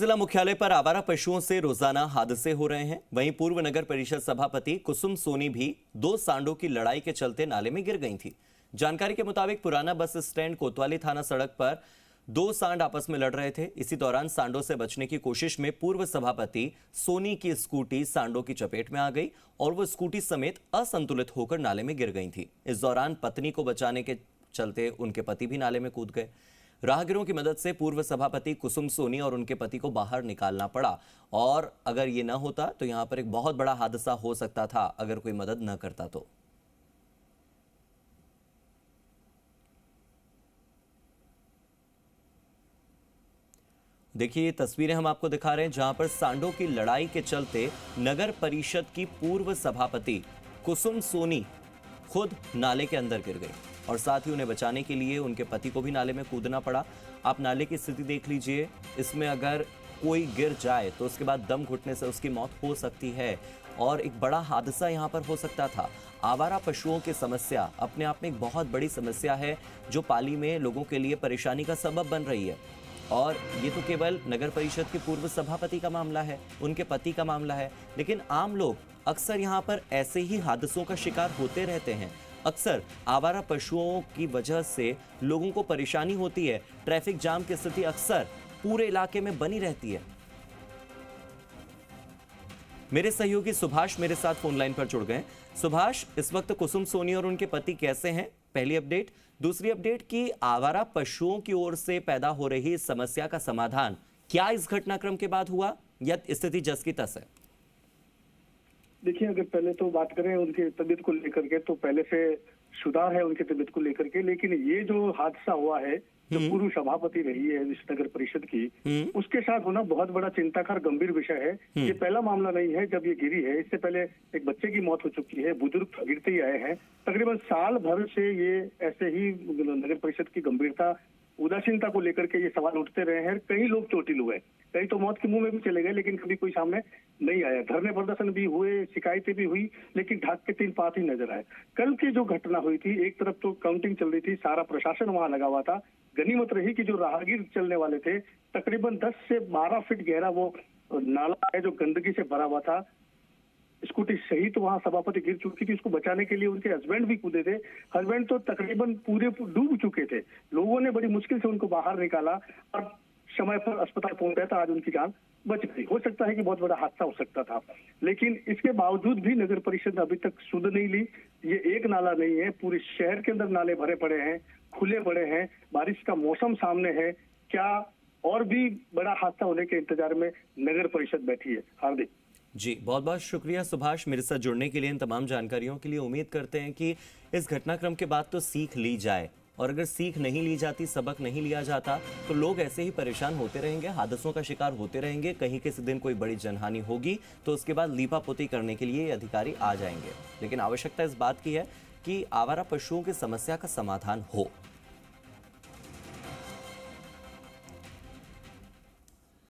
जिला मुख्यालय पर आवारा पशुओं से रोजाना हादसे हो रहे हैं। वहीं पूर्व नगर परिषद सभापति कुसुम सोनी भी 2 सांडों की लड़ाई के चलते नाले में गिर गई थी। जानकारी के मुताबिक पुराना बस स्टैंड कोतवाली थाना सड़क पर 2 सांड आपस में लड़ रहे थे। इसी दौरान सांडों से बचने की कोशिश में पूर्व सभापति सोनी की स्कूटी सांडों की चपेट में आ गई और वो स्कूटी समेत असंतुलित होकर नाले में गिर गई थी। इस दौरान पत्नी को बचाने के चलते उनके पति भी नाले में कूद गए। राहगीरों की मदद से पूर्व सभापति कुसुम सोनी और उनके पति को बाहर निकालना पड़ा और अगर ये न होता तो यहां पर एक बहुत बड़ा हादसा हो सकता था अगर कोई मदद न करता तो। देखिए ये तस्वीरें हम आपको दिखा रहे हैं जहां पर सांडों की लड़ाई के चलते नगर परिषद की पूर्व सभापति कुसुम सोनी खुद नाले के अंदर गिर गई और साथ ही उन्हें बचाने के लिए उनके पति को भी नाले में कूदना पड़ा। आप नाले की स्थिति देख लीजिए, इसमें अगर कोई गिर जाए तो उसके बाद दम घुटने से उसकी मौत हो सकती है और एक बड़ा हादसा यहां पर हो सकता था। आवारा पशुओं की समस्या अपने आप में एक बहुत बड़ी समस्या है जो पाली में लोगों के लिए परेशानी का सबब बन रही है। और ये तो केवल नगर परिषद के पूर्व सभापति का मामला है, उनके पति का मामला है, लेकिन आम लोग अक्सर यहाँ पर ऐसे ही हादसों का शिकार होते रहते हैं। अक्सर आवारा पशुओं की वजह से लोगों को परेशानी होती है। ट्रैफिक जाम की स्थिति अक्सर पूरे इलाके में बनी रहती है। मेरे सहयोगी सुभाष मेरे साथ फोन लाइन पर जुड़ गए। सुभाष, इस वक्त कुसुम सोनी और उनके पति कैसे हैं? पहली अपडेट। दूसरी अपडेट की आवारा पशुओं की ओर से पैदा हो रही समस्या का समाधान क्या इस घटनाक्रम के बाद हुआ या स्थिति जस की तस है? देखिए, अगर पहले तो बात करें उनकी तबीयत को लेकर के तो पहले से सुधार है उनकी तबीयत को लेकर के, लेकिन ये जो हादसा हुआ है जो पूर्व सभापति रही है इस नगर परिषद की, उसके साथ होना बहुत बड़ा चिंता का गंभीर विषय है। ये पहला मामला नहीं है जब ये गिरी है। इससे पहले एक बच्चे की मौत हो चुकी है, बुजुर्ग गिरते ही आए हैं। तकरीबन साल भर से ये ऐसे ही नगर परिषद की गंभीरता उदासीनता को लेकर के ये सवाल उठते रहे हैं। कई लोग चोटिल हुए, कई तो मौत के मुंह में भी चले गए, लेकिन कभी कोई सामने नहीं आया। धरने प्रदर्शन भी हुए, शिकायतें भी हुई, लेकिन ढाक के 3 पात ही नजर आए। कल की जो घटना हुई थी, एक तरफ तो काउंटिंग चल रही थी, सारा प्रशासन वहां लगा हुआ था। गनीमत रही कि जो राहगीर चलने वाले थे, तकरीबन 10 से 12 फीट गहरा वो नाला है जो गंदगी से भरा हुआ था। स्कूटी सहित वहां सभापति गिर चुकी थी। उसको बचाने के लिए उनके हस्बैंड भी कूदे थे। हस्बैंड तो तकरीबन पूरे डूब चुके थे। लोगों ने बड़ी मुश्किल से उनको बाहर निकाला और समय पर अस्पताल पहुंचाया था। आज उनकी जान बच गई। हो सकता है कि बहुत बड़ा हादसा हो सकता था, लेकिन इसके बावजूद भी नगर परिषद ने अभी तक सुध नहीं ली। ये एक नाला नहीं है, पूरे शहर के अंदर नाले भरे पड़े हैं, खुले पड़े हैं। बारिश का मौसम सामने है, क्या और भी बड़ा हादसा होने के इंतजार में नगर परिषद बैठी है। हार्दिक जी, बहुत बहुत शुक्रिया सुभाष मेरे साथ जुड़ने के लिए, इन तमाम जानकारियों के लिए। उम्मीद करते हैं कि इस घटनाक्रम के बाद तो सीख ली जाए, और अगर सीख नहीं ली जाती, सबक नहीं लिया जाता, तो लोग ऐसे ही परेशान होते रहेंगे, हादसों का शिकार होते रहेंगे। कहीं किसी दिन कोई बड़ी जनहानि होगी तो उसके बाद लीपापोती करने के लिए अधिकारी आ जाएंगे। लेकिन आवश्यकता इस बात की है कि आवारा पशुओं की समस्या का समाधान हो।